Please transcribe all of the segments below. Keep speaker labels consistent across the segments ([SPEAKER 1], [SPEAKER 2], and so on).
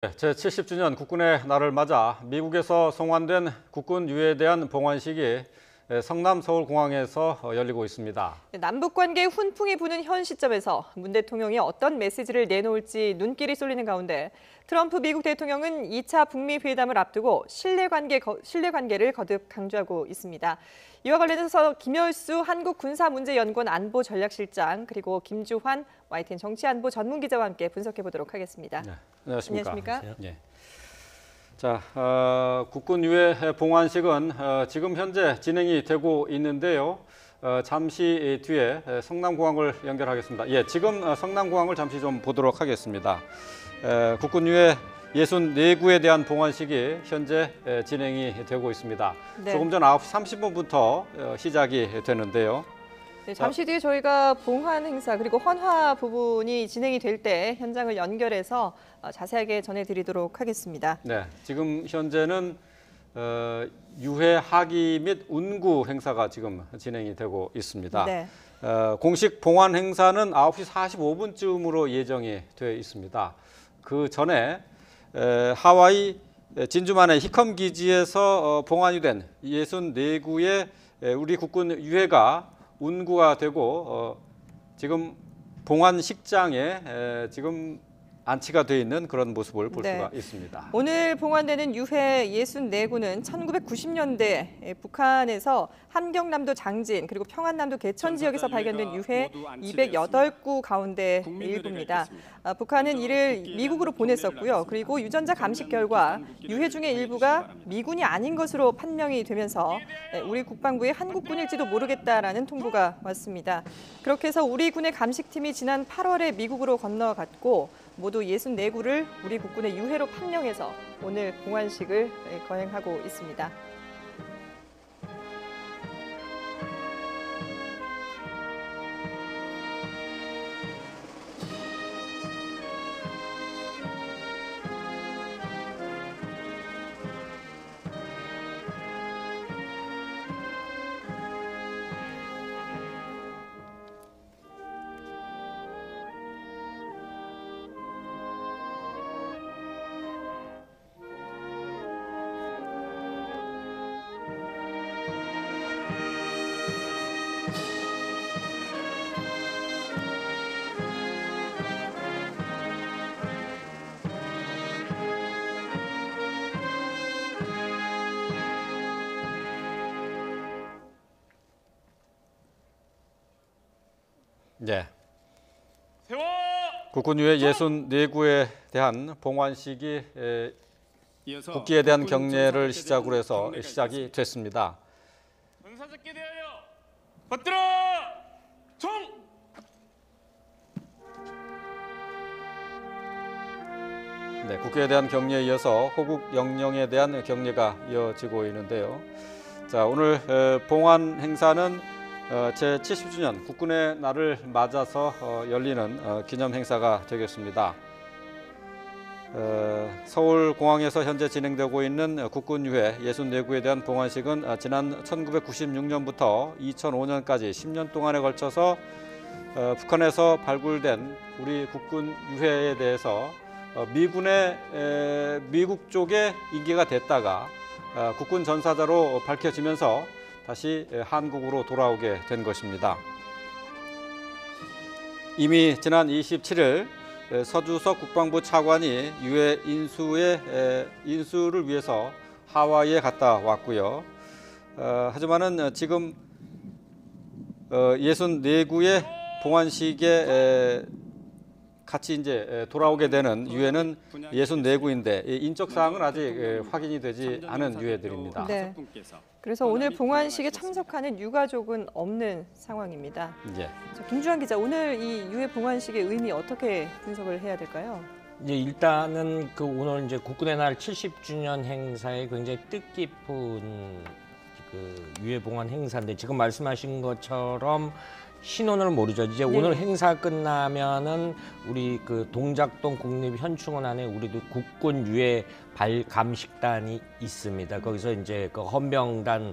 [SPEAKER 1] 제70주년 국군의 날을 맞아 미국에서 송환된 국군 유해에 대한 봉환식이 성남 서울공항에서 열리고 있습니다.
[SPEAKER 2] 남북 관계에 훈풍이 부는 현 시점에서 문 대통령이 어떤 메시지를 내놓을지 눈길이 쏠리는 가운데 트럼프 미국 대통령은 2차 북미 회담을 앞두고 신뢰관계를 거듭 강조하고 있습니다. 이와 관련해서 김열수 한국군사문제연구원 안보전략실장 그리고 김주환 YTN 정치안보 전문기자와 함께 분석해 보도록 하겠습니다.
[SPEAKER 1] 네, 안녕하십니까?
[SPEAKER 2] 안녕하십니까?
[SPEAKER 1] 네. 자, 국군 유해 봉환식은 지금 현재 진행이 되고 있는데요. 잠시 뒤에 성남공항을 연결하겠습니다. 예, 지금 성남공항을 잠시 좀 보도록 하겠습니다. 국군 유해 64구에 대한 봉환식이 현재 진행이 되고 있습니다.
[SPEAKER 2] 네.
[SPEAKER 1] 조금 전 9시 30분부터 시작이 되는데요.
[SPEAKER 2] 네, 잠시 뒤에 저희가 봉환 행사 그리고 헌화 부분이 진행이 될 때 현장을 연결해서 자세하게 전해드리도록 하겠습니다.
[SPEAKER 1] 네, 지금 현재는 유해 하기 및 운구 행사가 지금 진행이 되고 있습니다.
[SPEAKER 2] 네.
[SPEAKER 1] 공식 봉환 행사는 9시 45분쯤으로 예정이 되어 있습니다. 그 전에 하와이 진주만의 히컴 기지에서 봉환이 된 64구의 우리 국군 유해가 운구가 되고 지금 봉환식장에 지금 안치가 되어 있는 그런 모습을 볼 수가 있습니다.
[SPEAKER 2] 오늘 봉환되는 유해 64구는 1990년대 북한에서 함경남도 장진 그리고 평안남도 개천 지역에서 발견된 유해 208구 가운데 일부입니다. 북한은 이를 미국으로 보냈었고요. 그리고 유전자 감식 결과 유해 중의 일부가 미군이 아닌 것으로 판명이 되면서 우리 국방부의 한국군일지도 모르겠다라는 통보가 왔습니다. 그렇게 해서 우리 군의 감식팀이 지난 8월에 미국으로 건너갔고 모두 64구를 우리 국군의 유해로 판명해서 오늘 봉환식을 거행하고 있습니다.
[SPEAKER 1] 네. 국군 유해 64구에 대한 봉환식이 국기에 대한 경례를 시작으로 해서 시작이 됐습니다.
[SPEAKER 3] 전사적게 대하여 받들어 총!
[SPEAKER 1] 네, 국기에 대한 경례에 이어서 호국 영령에 대한 경례가 이어지고 있는데요. 자, 오늘 봉환 행사는 제70주년 국군의 날을 맞아서 열리는 기념 행사가 되겠습니다. 서울공항에서 현재 진행되고 있는 국군 유해 64구에 대한 봉환식은 지난 1996년부터 2005년까지 10년 동안에 걸쳐서 북한에서 발굴된 우리 국군 유해에 대해서 미국 쪽에 인계가 됐다가 국군 전사자로 밝혀지면서 다시 한국으로 돌아오게 된 것입니다. 이미 지난 27일 서주석 국방부 차관이 유해 인수를 위해서 하와이에 갔다 왔고요. 하지만은 지금 64구의 봉환식에 같이 이제 돌아오게 되는 유해는 64구인데 인적 사항은 아직 확인이 되지 않은 유해들입니다.
[SPEAKER 2] 네. 그래서 오늘 봉환식에 참석하는 유가족은 없는 상황입니다.
[SPEAKER 1] 예.
[SPEAKER 2] 김주환 기자, 오늘 이 유해 봉환식의 의미 어떻게 분석을 해야 될까요?
[SPEAKER 4] 이제 일단은 오늘 이제 국군의 날 70주년 행사에 굉장히 뜻깊은 유해 봉환 행사인데 지금 말씀하신 것처럼 신원을 모르죠. 이제
[SPEAKER 2] 네.
[SPEAKER 4] 오늘 행사 끝나면은 우리 동작동 국립현충원 안에 우리도 국군 유해 발감식단이 있습니다. 거기서 이제 헌병단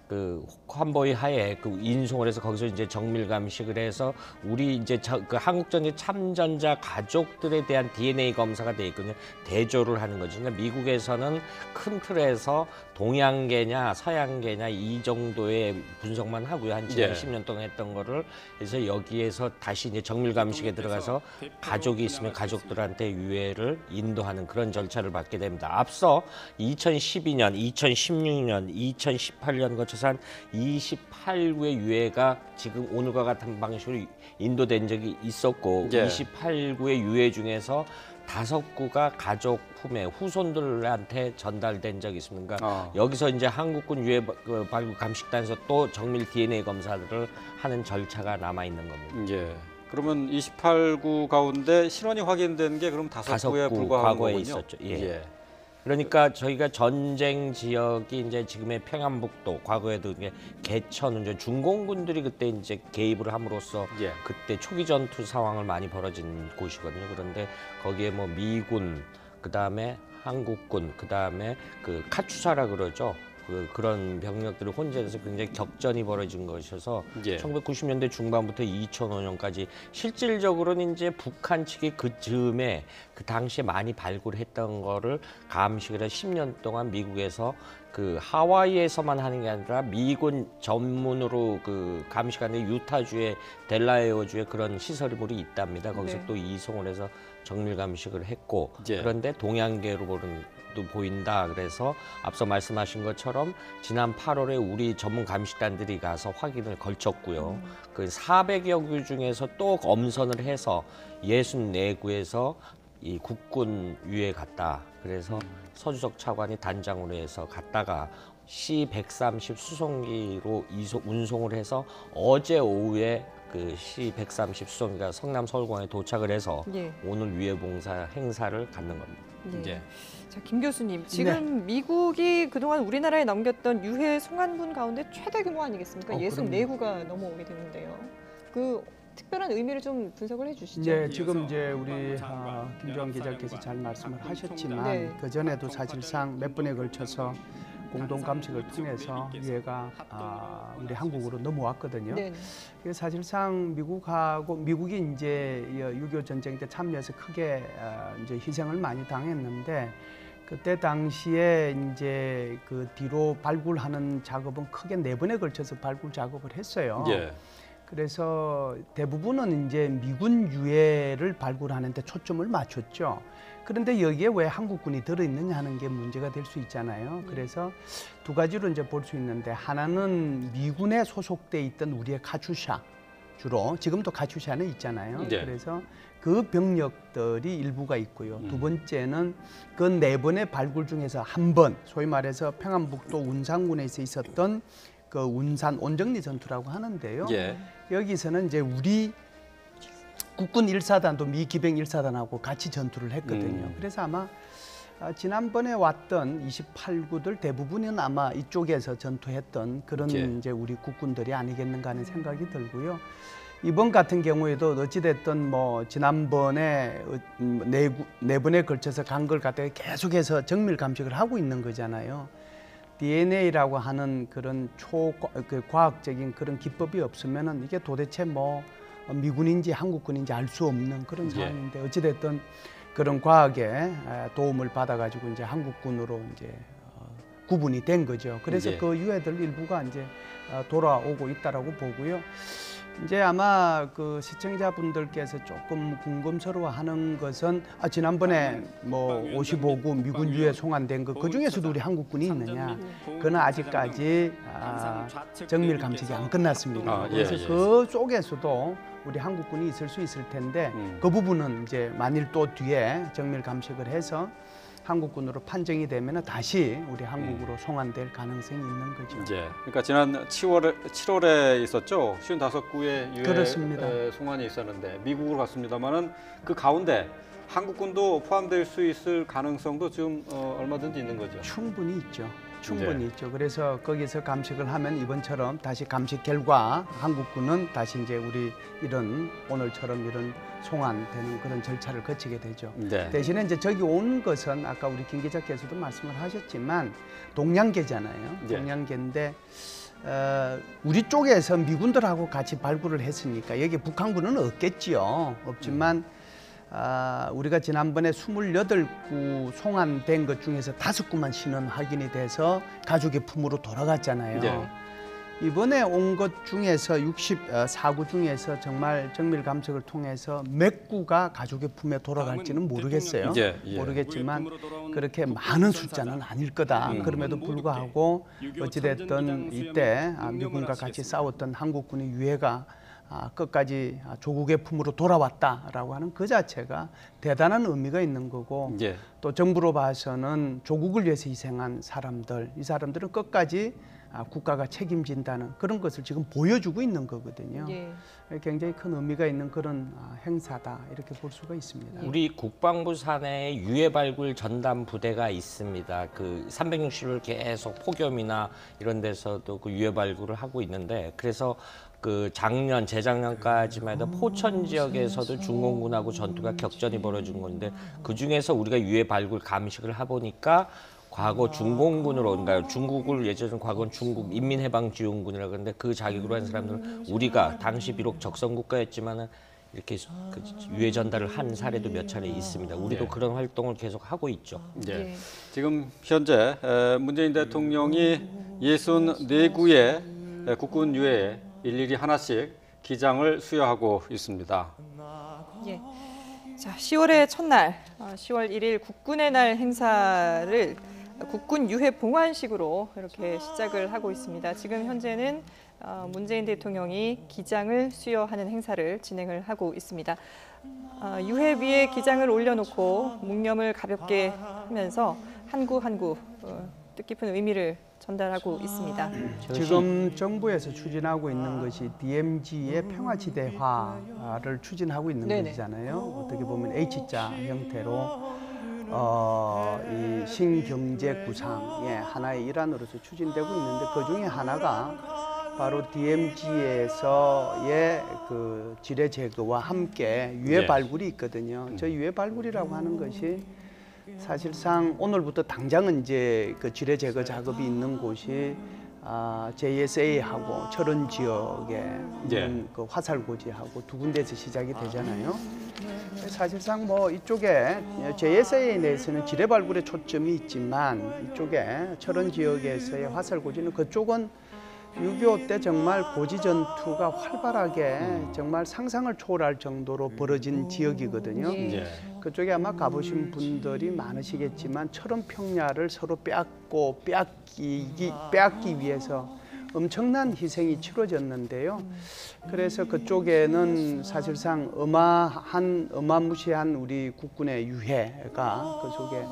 [SPEAKER 4] 그 환보의 하에 그 인송을 해서 거기서 이제 정밀 감식을 해서 우리 이제 그 한국 전쟁 참전자 가족들에 대한 DNA 검사가 돼 있거든요. 대조를 하는 거죠. 그러니까 미국에서는 큰 틀에서 동양계냐 서양계냐 이 정도의 분석만 하고요. 한 지난 10년 동안 했던 거를 그래서 여기에서 다시 이제 정밀 감식에 들어가서 가족이 있으면 가족들한테 유해를 인도하는 그런 절차를 받게 됩니다. 앞서 2012년, 2016년, 2018년 거쳐서 한 28구의 유해가 지금 오늘과 같은 방식으로 인도된 적이 있었고 28구의 유해 중에서 5구가 가족 품에 후손들한테 전달된 적이 있습니다. 여기서 이제 한국군 유해 발굴 감식단에서 또 정밀 DNA 검사들을 하는 절차가 남아 있는 겁니다.
[SPEAKER 1] 예. 그러면 28구 가운데 신원이 확인된 게 그럼 5구에 불과한
[SPEAKER 4] 과거에
[SPEAKER 1] 거군요.
[SPEAKER 4] 있었죠. 예. 그러니까 저희가 전쟁 지역이 이제 지금의 평안북도, 과거에도 이제 개천, 이제 중공군들이 그때 이제 개입을 함으로써 그때 초기 전투 상황을 많이 벌어진 곳이거든요. 그런데 거기에 뭐 미군, 그 다음에 한국군, 그 다음에 그 카투사라 그러죠. 그런 병력들을 혼재해서 굉장히 격전이 벌어진 것이어서 1990년대 중반부터 2005년까지 실질적으로는 이제 북한 측이 그 즈음에 그 당시에 많이 발굴했던 거를 감식을 해서 10년 동안 미국에서 그 하와이에서만 하는 게 아니라 미군 전문으로 그 감식하는 유타주의 델라웨어주에 그런 시설물이 있답니다. 거기서 또 이송을 해서 정밀 감식을 했고 그런데 동양계로 보인다. 그래서 앞서 말씀하신 것처럼 지난 8월에 우리 전문 감식단들이 가서 확인을 걸쳤고요. 그 400여 구 중에서 또 엄선을 해서 64구에서 이 국군 유해 갔다. 그래서 서주석 차관이 단장으로 해서 갔다가 C-130 수송기로 운송을 해서 어제 오후에 그 C-130 수송기가 성남 서울공항에 도착을 해서 오늘 유해봉사 행사를 갖는 겁니다.
[SPEAKER 2] 자, 김 교수님, 지금 미국이 그동안 우리나라에 넘겼던 유해 송환군 가운데 최대 규모 아니겠습니까? 64구가 넘어오게 되는데요. 그 특별한 의미를 좀 분석을 해주시죠.
[SPEAKER 5] 네, 지금 이제 우리 김주환 기자께서 잘 말씀을 하셨지만 그 전에도 사실상 몇 번에 걸쳐서 공동 감식을 통해서 유해가 우리 한국으로 넘어왔거든요. 그래서 사실상 미국이 이제 6.25 전쟁 때 참여해서 크게 이제 희생을 많이 당했는데 그때 당시에 이제 그 뒤로 발굴하는 작업은 크게 4번에 걸쳐서 발굴 작업을 했어요. 그래서 대부분은 이제 미군 유해를 발굴하는 데 초점을 맞췄죠. 그런데 여기에 왜 한국군이 들어있느냐 하는 게 문제가 될 수 있잖아요. 그래서 두 가지로 이제 볼 수 있는데 하나는 미군에 소속돼 있던 우리의 카투샤 주로 지금도 카투샤는 있잖아요. 그래서 그 병력들이 일부가 있고요. 두 번째는 그 4번의 발굴 중에서 한 번 소위 말해서 평안북도 운산군에서 있었던 그 운산 온정리 전투라고 하는데요. 여기서는 이제 우리 국군 1사단도 미 기병 1사단하고 같이 전투를 했거든요. 그래서 아마 지난번에 왔던 28구들 대부분은 아마 이쪽에서 전투했던 그런 이제 우리 국군들이 아니겠는가 하는 생각이 들고요. 이번 같은 경우에도 어찌됐든 뭐 지난번에 4번에 걸쳐서 간 걸 갖다가 계속해서 정밀 감식을 하고 있는 거잖아요. DNA라고 하는 그런 과학적인 그런 기법이 없으면은 이게 도대체 뭐 미군인지 한국군인지 알 수 없는 그런 상황인데 어찌됐든 그런 과학의 도움을 받아가지고 이제 한국군으로 이제 구분이 된 거죠. 그래서 그 유해들 일부가 이제 돌아오고 있다라고 보고요. 이제 아마 그 시청자분들께서 조금 궁금스러워하는 것은 지난번에 뭐 55구 미군 유해 송환된 그 중에서도 우리 한국군이 있느냐? 그건 아직까지 정밀 감식이 안 끝났습니다. 그래서 그 속에서도 우리 한국군이 있을 수 있을 텐데 그 부분은 이제 만일 또 뒤에 정밀 감식을 해서 한국군으로 판정이 되면 다시 우리 한국으로 송환될 가능성이 있는 거죠.
[SPEAKER 1] 그러니까 지난 7월에 있었죠. 55구의 유해 송환이 있었는데 미국으로 갔습니다만은 그 가운데 한국군도 포함될 수 있을 가능성도 지금 얼마든지 있는 거죠.
[SPEAKER 5] 충분히 있죠. 충분히 있죠. 그래서 거기서 감식을 하면 이번처럼 다시 감식 결과 한국군은 다시 이제 우리 이런 오늘처럼 이런 송환되는 그런 절차를 거치게 되죠. 대신에 이제 저기 온 것은 아까 우리 김 기자께서도 말씀을 하셨지만 동양계잖아요. 동양계인데 우리 쪽에서 미군들하고 같이 발굴을 했으니까 여기 북한군은 없겠지요. 없지만 우리가 지난번에 28구 송환된 것 중에서 5구만 신원 확인이 돼서 가족의 품으로 돌아갔잖아요.
[SPEAKER 1] 네.
[SPEAKER 5] 이번에 온 것 중에서 64구 중에서 정말 정밀 감식을 통해서 몇 구가 가족의 품에 돌아갈지는 모르겠어요.
[SPEAKER 1] 예, 예.
[SPEAKER 5] 모르겠지만 그렇게 많은 숫자는 아닐 거다. 그럼에도 불구하고 어찌됐든 이때 미군과 같이 싸웠던 한국군의 유해가 끝까지 조국의 품으로 돌아왔다라고 하는 그 자체가 대단한 의미가 있는 거고
[SPEAKER 1] 예.
[SPEAKER 5] 또 정부로 봐서는 조국을 위해서 희생한 사람들, 이 사람들은 끝까지 국가가 책임진다는 그런 것을 지금 보여주고 있는 거거든요.
[SPEAKER 2] 예.
[SPEAKER 5] 굉장히 큰 의미가 있는 그런 행사다 이렇게 볼 수가 있습니다.
[SPEAKER 4] 우리 국방부 산하에 유해 발굴 전담 부대가 있습니다. 그 360일 계속 폭염이나 이런 데서도 그 유해 발굴을 하고 있는데 그래서 그 작년, 재작년까지만 해도 포천 지역에서도 중공군하고 전투가 격전이 벌어진 건데 그 중에서 우리가 유해 발굴 감식을 해보니까 과거 중공군으로, 그러니까 중국을 예전에 과거는 중국 인민해방지원군이라고 하는데 그 자격으로 한 사람들은 우리가 당시 비록 적성국가였지만은 이렇게 그 유해 전달을 한 사례도 몇 차례 있습니다. 우리도
[SPEAKER 1] 예.
[SPEAKER 4] 그런 활동을 계속 하고 있죠.
[SPEAKER 1] 예.
[SPEAKER 2] 예.
[SPEAKER 1] 지금 현재 문재인 대통령이 64구의 국군 유해에 일일이 하나씩 기장을 수여하고 있습니다.
[SPEAKER 2] 예. 자, 10월의 첫날, 10월 1일 국군의 날 행사를 국군 유해 봉환식으로 이렇게 시작을 하고 있습니다. 지금 현재는 문재인 대통령이 기장을 수여하는 행사를 진행을 하고 있습니다. 유해 위에 기장을 올려놓고 묵념을 가볍게 하면서 한 구 한 구 뜻깊은 의미를 전달하고 있습니다.
[SPEAKER 5] 지금 정부에서 추진하고 있는 것이 DMZ의 평화지대화를 추진하고 있는
[SPEAKER 2] 네네.
[SPEAKER 5] 것이잖아요. 어떻게 보면 H자 형태로 이 신경제 구상의 하나의 일환으로서 추진되고 있는데 그 중에 하나가 바로 DMZ에서의 그 지뢰 제거와 함께 유해
[SPEAKER 1] 네.
[SPEAKER 5] 발굴이 있거든요. 저 유해 발굴이라고 하는 것이 사실상 오늘부터 당장은 이제 그 지뢰 제거 작업이 있는 곳이 JSA하고 철원 지역에 있는 그 화살고지하고 두 군데에서 시작이 되잖아요. 사실상 뭐 이쪽에 JSA에 대해서는 지뢰 발굴에 초점이 있지만 이쪽에 철원 지역에서의 화살고지는 그쪽은 6.25 때 정말 고지 전투가 활발하게 정말 상상을 초월할 정도로 벌어진 지역이거든요.
[SPEAKER 2] 예.
[SPEAKER 5] 그쪽에 아마 가보신 분들이 많으시겠지만 철원 평야를 서로 빼앗기 위해서 엄청난 희생이 치러졌는데요. 그래서 그쪽에는 사실상 어마무시한 우리 국군의 유해가 그 속에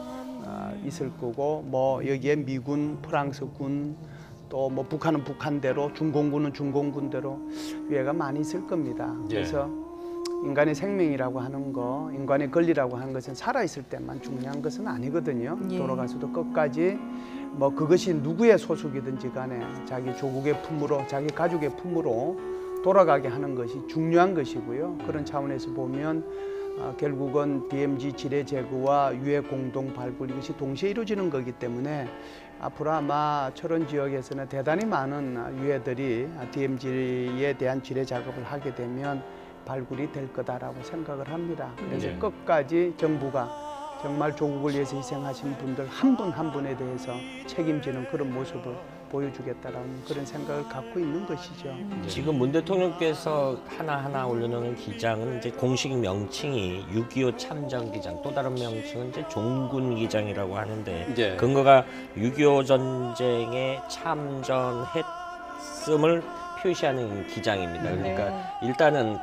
[SPEAKER 5] 있을 거고 뭐 여기에 미군, 프랑스군 또 뭐 북한은 북한대로 중공군은 중공군대로 유해가 많이 있을 겁니다. 그래서 인간의 생명이라고 하는 거, 인간의 권리라고 하는 것은 살아있을 때만 중요한 것은 아니거든요.
[SPEAKER 2] 예.
[SPEAKER 5] 돌아가서도 끝까지 뭐 그것이 누구의 소속이든지 간에 자기 조국의 품으로, 자기 가족의 품으로 돌아가게 하는 것이 중요한 것이고요. 그런 차원에서 보면 결국은 DMZ 지뢰 제거와 유해 공동 발굴 이것이 동시에 이루어지는 거기 때문에 앞으로 아마 철원 지역에서는 대단히 많은 유해들이 DMZ에 대한 지뢰 작업을 하게 되면 발굴이 될 거다라고 생각을 합니다. 그래서 끝까지 정부가 정말 조국을 위해서 희생하신 분들 한 분 한 분에 대해서 책임지는 그런 모습을 보여주겠다라는 그런 생각을 갖고 있는 것이죠.
[SPEAKER 4] 지금 문 대통령께서 하나하나 올려놓은 기장은 이제 공식 명칭이 6.25 참전기장, 또 다른 명칭은 이제 종군기장이라고 하는데
[SPEAKER 1] 예.
[SPEAKER 4] 근거가 6.25 전쟁에 참전했음을 표시하는 기장입니다. 그러니까 일단은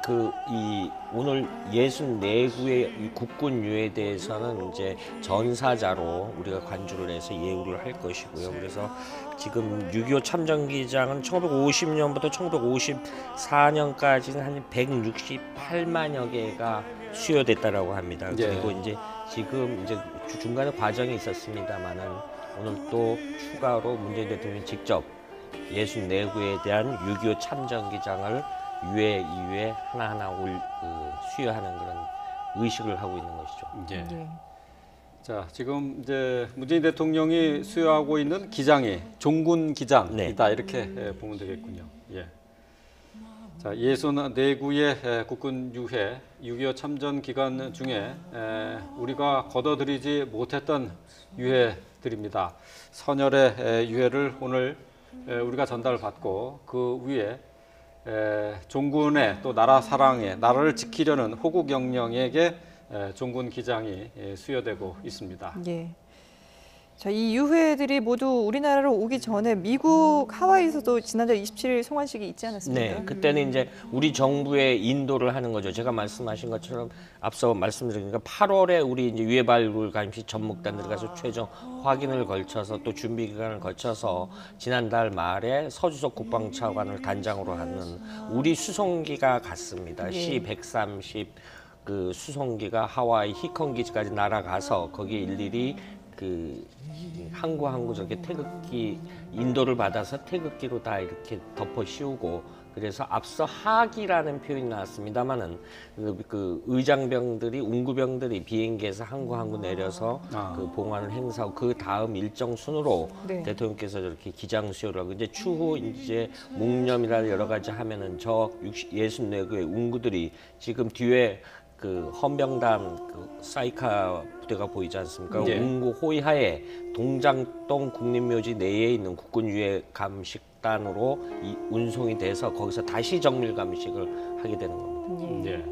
[SPEAKER 4] 이 오늘 64구의 이 국군 유해에 대해서는 이제 전사자로 우리가 관주를 해서 예우를 할 것이고요. 그래서 지금 6.25 참전기장은 1950년부터 1954년까지는 한 168만여 개가 수여됐다라고 합니다.
[SPEAKER 1] 예.
[SPEAKER 4] 그리고 이제 지금 이제 중간에 과정이 있었습니다만은 오늘 또 추가로 문재인 대통령이 직접 64구에 대한 6.25 참전기장을 유해 이후에 하나하나 수여하는 그런 의식을 하고 있는 것이죠.
[SPEAKER 1] 예.
[SPEAKER 2] 예.
[SPEAKER 1] 자, 지금 이제 문재인 대통령이 수여하고 있는 기장이 종군 기장이다 이렇게 보면 되겠군요. 예. 자, 64구의 국군 유해 6.25 참전 기간 중에 우리가 걷어들이지 못했던 유해들입니다. 선열의 유해를 오늘 우리가 전달받고 그 위에 종군의 또 나라 사랑에 나라를 지키려는 호국 영령에게 종군 기장이 수여되고 있습니다.
[SPEAKER 2] 예. 자, 이 유해들이 모두 우리나라로 오기 전에 미국 하와이에서도 지난달 27일 송환식이 있지 않았습니까?
[SPEAKER 4] 네, 그때는 이제 우리 정부의 인도를 하는 거죠. 제가 말씀하신 것처럼 앞서 말씀드리니까 8월에 우리 이제 유해 발굴 감시 전목단들이 가서 최종 확인을 걸쳐서 또 준비 기간을 거쳐서 지난달 말에 서주석 국방차관을 단장으로 하는 우리 수송기가 갔습니다. C-130 그 수송기가 하와이 히컨 기지까지 날아가서 거기 일일이 그 항구 저렇게 태극기 인도를 받아서 태극기로 다 이렇게 덮어 씌우고 그래서 앞서 하기라는 표현이 나왔습니다만은 그 의장병들이 운구병들이 비행기에서 항구 내려서 그 봉환을 행사하고 그 다음 일정 순으로 대통령께서 저렇게 기장 수여를 하고 이제 추후 이제 묵념이나 여러 가지 하면은 저 64구의 운구들이 지금 뒤에 그 헌병단 그 사이카 부대가 보이지 않습니까? 운구 호위하에 동장동 국립묘지 내에 있는 국군 유해 감식단으로 운송이 돼서 거기서 다시 정밀 감식을 하게 되는 겁니다.
[SPEAKER 1] 예.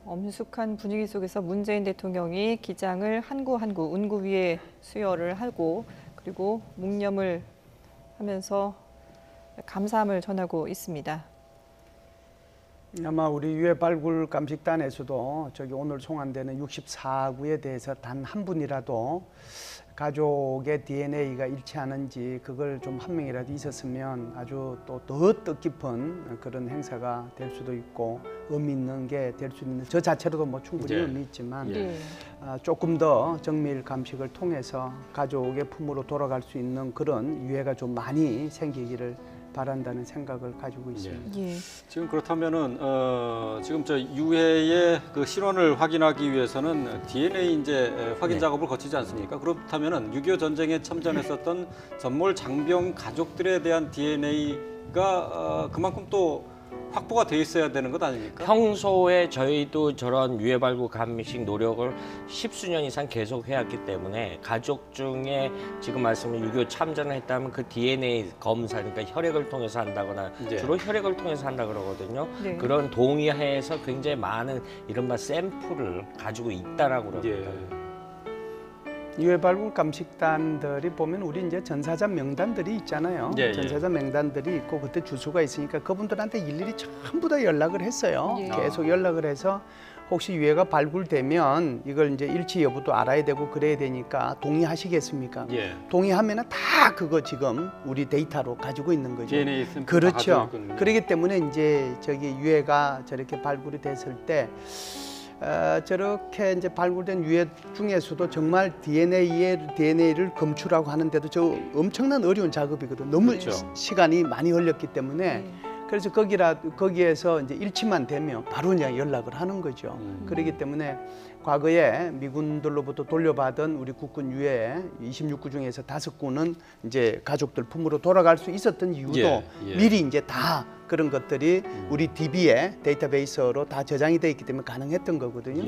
[SPEAKER 2] 엄숙한 분위기 속에서 문재인 대통령이 기장을 한 구 운구 위에 수여를 하고 그리고 묵념을 하면서 감사함을 전하고 있습니다.
[SPEAKER 5] 아마 우리 유해 발굴 감식단에서도 저기 오늘 송환되는 64구에 대해서 단 한 분이라도 가족의 DNA가 일치하는지 그걸 좀 한 명이라도 있었으면 아주 또 더 뜻깊은 그런 행사가 될 수도 있고 의미 있는 게 될 수 있는 저 자체로도 뭐 충분히 의미 있지만 조금 더 정밀 감식을 통해서 가족의 품으로 돌아갈 수 있는 그런 유해가 좀 많이 생기기를 바란다는 생각을 가지고 있습니다.
[SPEAKER 2] 예.
[SPEAKER 1] 지금 그렇다면은 지금 저 유해의 그 실원을 확인하기 위해서는 DNA 이제 확인 작업을 거치지 않습니까? 그렇다면은 6.25 전쟁에 참전했었던 전몰 장병 가족들에 대한 DNA가 그만큼 또 확보가 돼 있어야 되는 것 아닙니까?
[SPEAKER 4] 평소에 저희도 저런 유해 발굴 감식 노력을 10수년 이상 계속 해왔기 때문에 가족 중에 지금 말씀을 6.25 참전을 했다면 그 DNA 검사, 그러니까 혈액을 통해서 한다거나 주로 혈액을 통해서 한다 그러거든요. 그런 동의하에서 굉장히 많은 이른바 샘플을 가지고 있다라고 그럽니다.
[SPEAKER 5] 유해 발굴 감식단들이 보면 우리 이제 전사자 명단들이 있잖아요. 전사자 명단들이 있고 그때 주소가 있으니까 그분들한테 일일이 전부 다 연락을 했어요. 계속 연락을 해서 혹시 유해가 발굴되면 이걸 이제 일치 여부도 알아야 되고 그래야 되니까 동의하시겠습니까? 동의하면은 다 그거 지금 우리 데이터로 가지고 있는 거죠.
[SPEAKER 1] DNA 샘플
[SPEAKER 5] 그렇죠. 그렇기 때문에 이제 저기 유해가 저렇게 발굴이 됐을 때 저렇게 이제 발굴된 유해 중에서도 정말 DNA를 검출하고 하는데도 저 엄청난 어려운 작업이거든. 너무 시간이 많이 걸렸기 때문에 그래서 거기에서 이제 일치만 되면 바로 그냥 연락을 하는 거죠. 그렇기 때문에 과거에 미군들로부터 돌려받은 우리 국군 유해 26구 중에서 5구는 이제 가족들 품으로 돌아갈 수 있었던 이유도 미리 이제 다 그런 것들이 우리 DB에 데이터베이스로 다 저장이 돼 있기 때문에 가능했던 거거든요.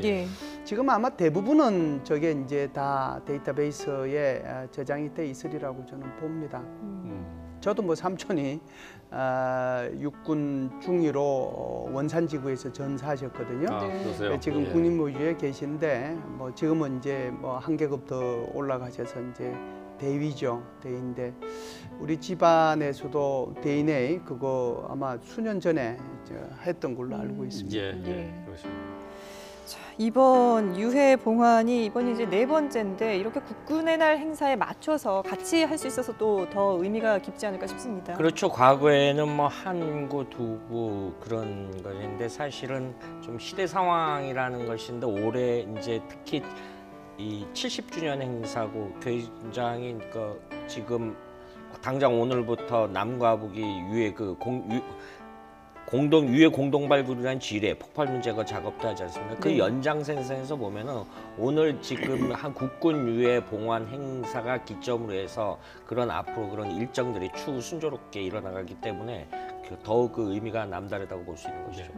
[SPEAKER 5] 지금 아마 대부분은 저게 이제 다 데이터베이스에 저장이 돼 있으리라고 저는 봅니다. 저도 뭐 삼촌이 육군 중위로 원산지구에서 전사하셨거든요. 지금
[SPEAKER 1] 예.
[SPEAKER 5] 국립묘지에 계신데 뭐 지금은 이제 뭐 한 계급 더 올라가셔서 이제 대위죠. 대위인데 우리 집안에서도 DNA 그거 아마 수년 전에 했던 걸로 알고 있습니다.
[SPEAKER 1] 그렇습니다.
[SPEAKER 2] 자, 이번 유해 봉환이 이번이 이제 4번째인데 이렇게 국군의 날 행사에 맞춰서 같이 할 수 있어서 또 더 의미가 깊지 않을까 싶습니다.
[SPEAKER 4] 그렇죠. 과거에는 뭐 한 구, 두 구 그런 것인데 사실은 좀 시대 상황이라는 것인데 올해 이제 특히 이 70주년 행사고 굉장히 그 지금 당장 오늘부터 남과 북이 유해 그 유해 공동 발굴이라는 지뢰 폭발 문제가 작업도 하지 않습니까? 그
[SPEAKER 2] 네.
[SPEAKER 4] 연장선상에서 보면은 오늘 지금 한 국군 유해 봉환 행사가 기점으로 해서 그런 앞으로 그런 일정들이 추후 순조롭게 일어나가기 때문에 더욱 그 의미가 남다르다고 볼 수 있는 것이죠.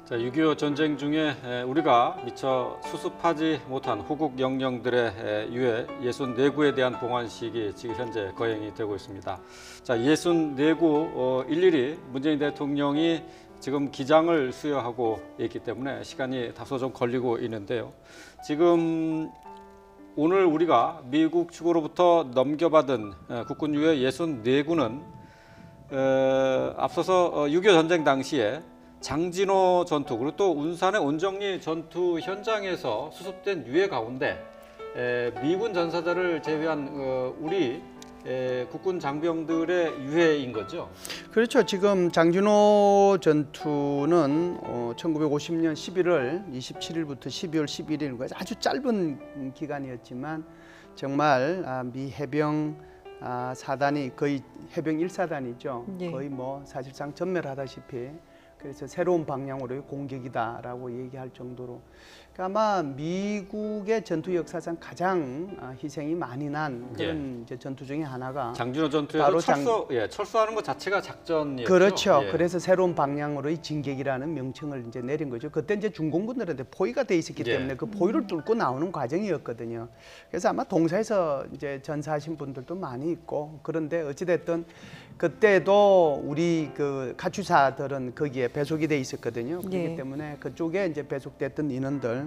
[SPEAKER 1] 자, 6.25 전쟁 중에 우리가 미처 수습하지 못한 후국 영령들의 유해 64구에 대한 봉환식이 지금 현재 거행이 되고 있습니다. 자, 64구 일일이 문재인 대통령이 지금 기장을 수여하고 있기 때문에 시간이 다소 좀 걸리고 있는데요. 지금 오늘 우리가 미국 측으로부터 넘겨받은 국군 유해 64구는 앞서서 6.25 전쟁 당시에 장진호 전투 그리고 또 운산의 온정리 전투 현장에서 수습된 유해 가운데 미군 전사자를 제외한 우리 국군 장병들의 유해인 거죠?
[SPEAKER 5] 그렇죠. 지금 장진호 전투는 1950년 11월 27일부터 12월 11일까지 아주 짧은 기간이었지만 정말 미 해병 사단이 거의 해병 1사단이죠.
[SPEAKER 2] 예.
[SPEAKER 5] 거의 뭐 사실상 전멸하다시피 그래서 새로운 방향으로의 공격이다라고 얘기할 정도로 그러니까 아마 미국의 전투 역사상 가장 희생이 많이 난 그런 이제 전투 중에 하나가
[SPEAKER 1] 장진호 전투에서
[SPEAKER 5] 바로
[SPEAKER 1] 철수하는 것 자체가 작전이었죠.
[SPEAKER 5] 그렇죠.
[SPEAKER 1] 예.
[SPEAKER 5] 그래서 새로운 방향으로의 진격이라는 명칭을 이제 내린 거죠. 그때 이제 중공군들한테 포위가 돼 있었기
[SPEAKER 1] 예.
[SPEAKER 5] 때문에 그 포위를 뚫고 나오는 과정이었거든요. 그래서 아마 동사에서 이제 전사하신 분들도 많이 있고 그런데 어찌됐든 그때도 우리 그 가추사들은 거기에 배속이 돼 있었거든요. 그렇기
[SPEAKER 2] 예.
[SPEAKER 5] 때문에 그쪽에 이제 배속됐던 인원들.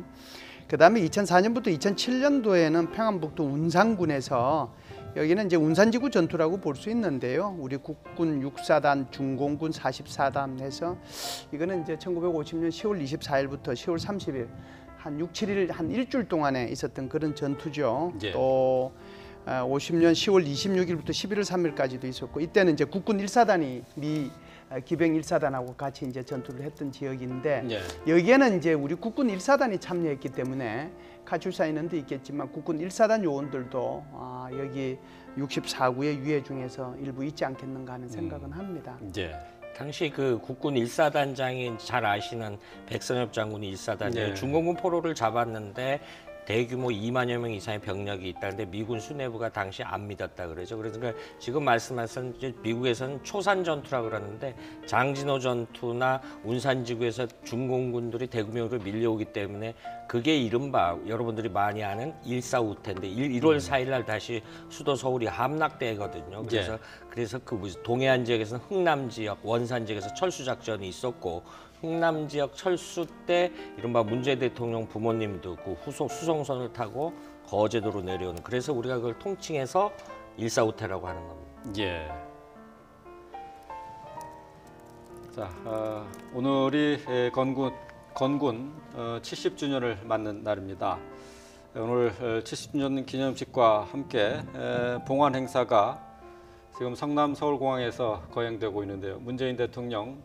[SPEAKER 5] 그다음에 2004년부터 2007년도에는 평안북도 운산군에서 여기는 이제 운산지구 전투라고 볼 수 있는데요. 우리 국군 6사단, 중공군 44단 해서 이거는 이제 1950년 10월 24일부터 10월 30일 한 6, 7일 한 일주일 동안에 있었던 그런 전투죠.
[SPEAKER 1] 예.
[SPEAKER 5] 또 50년 10월 26일부터 11월 3일까지도 있었고 이때는 이제 국군 1사단이 미 기병 1사단하고 같이 이제 전투를 했던 지역인데
[SPEAKER 1] 예.
[SPEAKER 5] 여기에는 이제 우리 국군 1사단이 참여했기 때문에 카츄사 인원도 있겠지만 국군 1사단 요원들도 여기 64구의 유해 중에서 일부 있지 않겠는가 하는 생각은 합니다.
[SPEAKER 1] 예.
[SPEAKER 4] 당시 그 국군 1사단장인 잘 아시는 백선엽 장군이 1사단에
[SPEAKER 1] 네.
[SPEAKER 4] 중공군 포로를 잡았는데 대규모 2만여 명 이상의 병력이 있다는데 미군 수뇌부가 당시 안 믿었다 그러죠. 그래서 지금 말씀하신 미국에서는 초산 전투라고 그러는데 장진호 전투나 운산지구에서 중공군들이 대규모로 밀려오기 때문에 그게 이른바 여러분들이 많이 아는 1.4우태인데 1월 4일 날 다시 수도 서울이 함락되거든요. 그래서 그 동해안 지역에서는 흥남 지역, 원산 지역에서 철수 작전이 있었고 흥남 지역 철수 때 이른바 문재인 대통령 부모님도 그 수송선을 타고 거제도로 내려오는 그래서 우리가 그걸 통칭해서 1.4우태라고 하는 겁니다.
[SPEAKER 1] 예. 자, 오늘이 건군 70주년을 맞는 날입니다. 오늘 70주년 기념식과 함께 봉환 행사가 지금 성남 서울공항에서 거행되고 있는데요. 문재인 대통령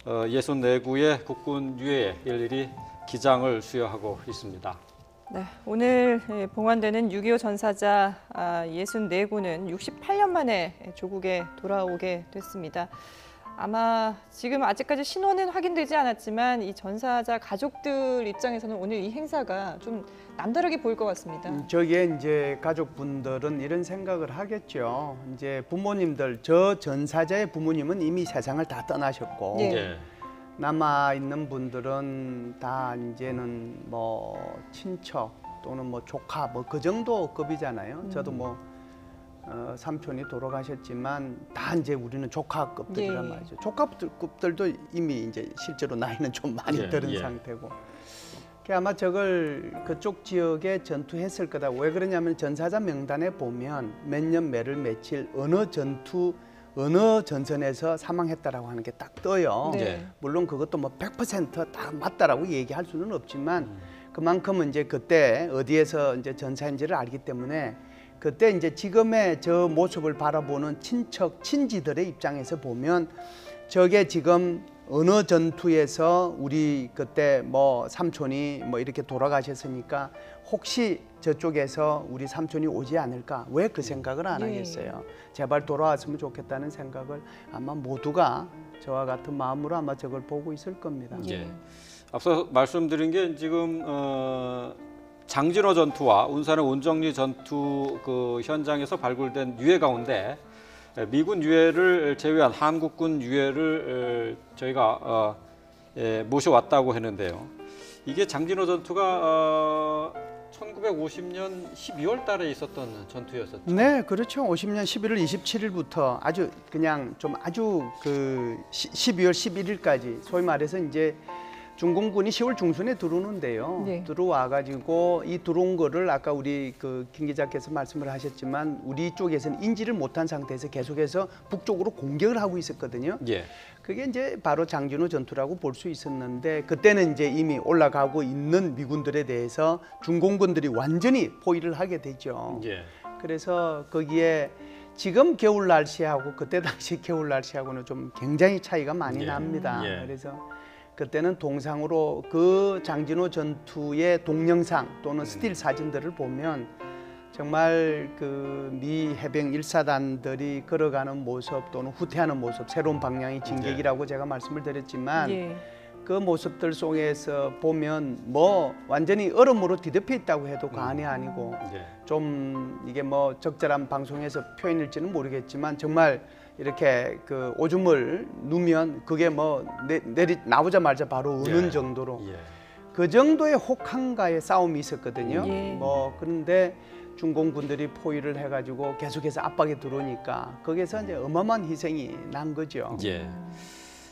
[SPEAKER 1] 64구의 국군 유해에 일일이 기장을 수여하고 있습니다.
[SPEAKER 2] 네, 오늘 봉환되는 6.25 전사자 64구는 68년 만에 조국에 돌아오게 됐습니다. 아마 지금 아직까지 신원은 확인되지 않았지만 이 전사자 가족들 입장에서는 오늘 이 행사가 좀 남다르게 보일 것 같습니다.
[SPEAKER 5] 저기에 이제 가족분들은 이런 생각을 하겠죠. 이제 부모님들, 저 전사자의 부모님은 이미 세상을 다 떠나셨고
[SPEAKER 2] 예.
[SPEAKER 5] 남아 있는 분들은 다 이제는 뭐 친척 또는 뭐 조카 뭐 그 정도 급이잖아요. 저도 뭐 삼촌이 돌아가셨지만 다 이제 우리는 조카급들이란
[SPEAKER 2] 예.
[SPEAKER 5] 말이죠. 조카급들도 이미 이제 실제로 나이는 좀 많이
[SPEAKER 1] 예,
[SPEAKER 5] 들은
[SPEAKER 1] 예.
[SPEAKER 5] 상태고. 아마 저걸 그쪽 지역에 전투했을 거다. 왜 그러냐면 전사자 명단에 보면 몇 년 몇월 며칠 어느 전투 어느 전선에서 사망했다라고 하는 게 딱 떠요.
[SPEAKER 2] 네.
[SPEAKER 5] 물론 그것도 뭐 100%다 맞다라고 얘기할 수는 없지만 그만큼은 이제 그때 어디에서 이제 전사인지를 알기 때문에 그때 이제 지금의 저 모습을 바라보는 친척 친지들의 입장에서 보면 저게 지금 어느 전투에서 우리 그때 뭐 삼촌이 뭐 이렇게 돌아가셨으니까 혹시 저쪽에서 우리 삼촌이 오지 않을까? 왜 그 생각을 안 하겠어요? 제발 돌아왔으면 좋겠다는 생각을 아마 모두가 저와 같은 마음으로 아마 저걸 보고 있을 겁니다.
[SPEAKER 1] 예. 앞서 말씀드린 게 지금 장진호 전투와 운산의 온정리 전투 그 현장에서 발굴된 유해 가운데 미군 유해를 제외한 한국군 유해를 저희가 모셔왔다고 했는데요. 이게 장진호 전투가 1950년 12월 달에 있었던 전투였었죠.
[SPEAKER 5] 네, 그렇죠. 50년 11월 27일부터 아주 그냥 좀 아주 그 12월 11일까지 소위 말해서 이제 중공군이 10월 중순에 들어오는데요.
[SPEAKER 2] 네.
[SPEAKER 5] 들어와 가지고 이 들어온 거를 아까 우리 그 김 기자께서 말씀을 하셨지만 우리 쪽에서는 인지를 못한 상태에서 계속해서 북쪽으로 공격을 하고 있었거든요.
[SPEAKER 1] 예.
[SPEAKER 5] 그게 이제 바로 장진호 전투라고 볼 수 있었는데 그때는 이제 이미 올라가고 있는 미군들에 대해서 중공군들이 완전히 포위를 하게 되죠.
[SPEAKER 1] 예.
[SPEAKER 5] 그래서 거기에 지금 겨울 날씨하고 그때 당시 겨울 날씨하고는 좀 굉장히 차이가 많이
[SPEAKER 1] 예.
[SPEAKER 5] 납니다.
[SPEAKER 1] 예.
[SPEAKER 5] 그래서 그때는 동상으로 그 장진호 전투의 동영상 또는 스틸 사진들을 보면 정말 그 미 해병 1사단들이 걸어가는 모습 또는 후퇴하는 모습, 새로운 방향의 진격이라고 제가 말씀을 드렸지만
[SPEAKER 2] 예.
[SPEAKER 5] 그 모습들 속에서 보면 뭐 완전히 얼음으로 뒤덮여 있다고 해도 과언이 아니고
[SPEAKER 1] 예.
[SPEAKER 5] 좀 이게 뭐 적절한 방송에서 표현일지는 모르겠지만 정말 이렇게 그 오줌을 누면 그게 뭐 나오자마자 바로 우는
[SPEAKER 1] 예.
[SPEAKER 5] 정도로
[SPEAKER 1] 예.
[SPEAKER 5] 그 정도의 혹한가의 싸움이 있었거든요.
[SPEAKER 2] 예.
[SPEAKER 5] 뭐 그런데 중공군들이 포위를 해가지고 계속해서 압박이 들어오니까 거기서 이제 어마어마한 희생이 난 거죠.
[SPEAKER 1] 예.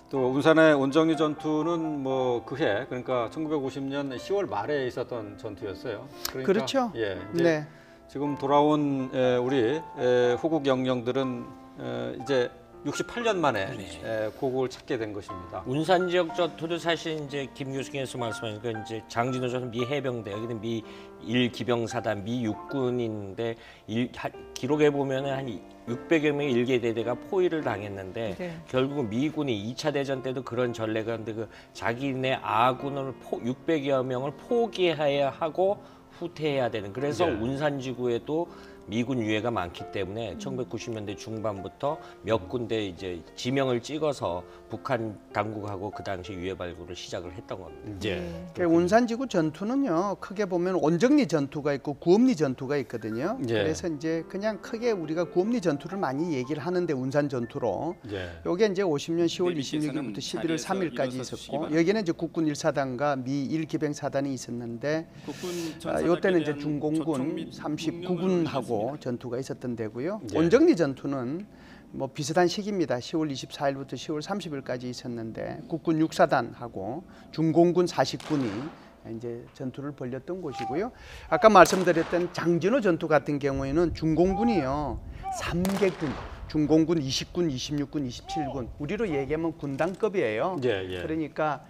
[SPEAKER 1] 또 운산의 온정리 전투는 뭐 그해 그러니까 1950년 10월 말에 있었던 전투였어요. 그러니까,
[SPEAKER 5] 그렇죠.
[SPEAKER 1] 예. 이제
[SPEAKER 5] 네.
[SPEAKER 1] 지금 돌아온 우리 호국 영령들은 이제 68년 만에 고국을 찾게 된 것입니다.
[SPEAKER 4] 운산 지역 전투도 사실 이제 김 교수께서 말씀하니까 이제 장진호 전투 미 해병대 여기는 미 1기병사단 미 육군인데 기록에 보면은 한 600여 명의 일개 대대가 포위를 당했는데
[SPEAKER 2] 네.
[SPEAKER 4] 결국은 미군이 2차 대전 때도 그런 전례가 있는데 그 자기네 아군을 600여 명을 포기해야 하고 후퇴해야 되는 그래서
[SPEAKER 1] 네.
[SPEAKER 4] 운산지구에도 미군 유해가 많기 때문에 1990년대 중반부터 몇 군데 이제 지명을 찍어서 북한 당국하고 그 당시 유해 발굴을 시작을 했던 겁니다.
[SPEAKER 1] 예.
[SPEAKER 5] 그 운산지구 전투는요 크게 보면 온정리 전투가 있고 구엄리 전투가 있거든요.
[SPEAKER 1] 예.
[SPEAKER 5] 그래서 이제 그냥 크게 우리가 구엄리 전투를 많이 얘기를 하는데 운산 전투로
[SPEAKER 1] 예.
[SPEAKER 5] 요게 이제 50년 10월 26일부터 11월 3일까지 있었고 여기는 이제 국군 1사단과 미 1기병사단이 있었는데 요때는 이제 중공군 39군하고 전투가 있었던 데고요.
[SPEAKER 1] 예.
[SPEAKER 5] 온정리 전투는 뭐 비슷한 시기입니다. 10월 24일부터 10월 30일까지 있었는데 국군 6사단하고 중공군 40군이 이제 전투를 벌였던 곳이고요. 아까 말씀드렸던 장진호 전투 같은 경우에는 중공군이요 3개군, 중공군 20군, 26군, 27군 우리로 얘기하면 군단급이에요.
[SPEAKER 1] 예, 예.
[SPEAKER 5] 그러니까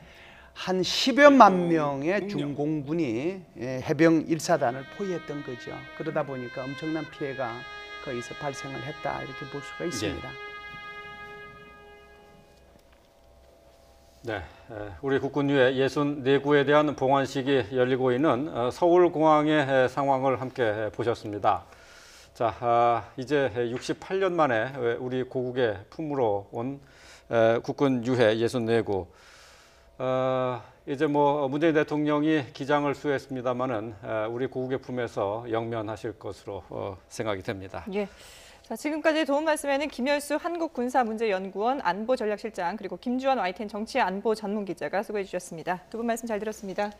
[SPEAKER 5] 한 10여만 명의 중공군이 해병 1사단을 포위했던 거죠. 그러다 보니까 엄청난 피해가 거기서 발생을 했다 이렇게 볼 수가 있습니다.
[SPEAKER 1] 네, 우리 국군 유해 64구에 대한 봉환식이 열리고 있는 서울공항의 상황을 함께 보셨습니다. 자, 이제 68년 만에 우리 고국의 품으로 온 국군 유해 64구. 이제 뭐 문재인 대통령이 기장을 수했습니다마는 우리 고국의 품에서 영면하실 것으로 생각이 됩니다.
[SPEAKER 2] 예. 자, 지금까지 도움 말씀에는 김열수 한국군사문제연구원 안보전략실장 그리고 김주환 YTN 정치안보 전문기자가 수고해 주셨습니다. 두 분 말씀 잘 들었습니다.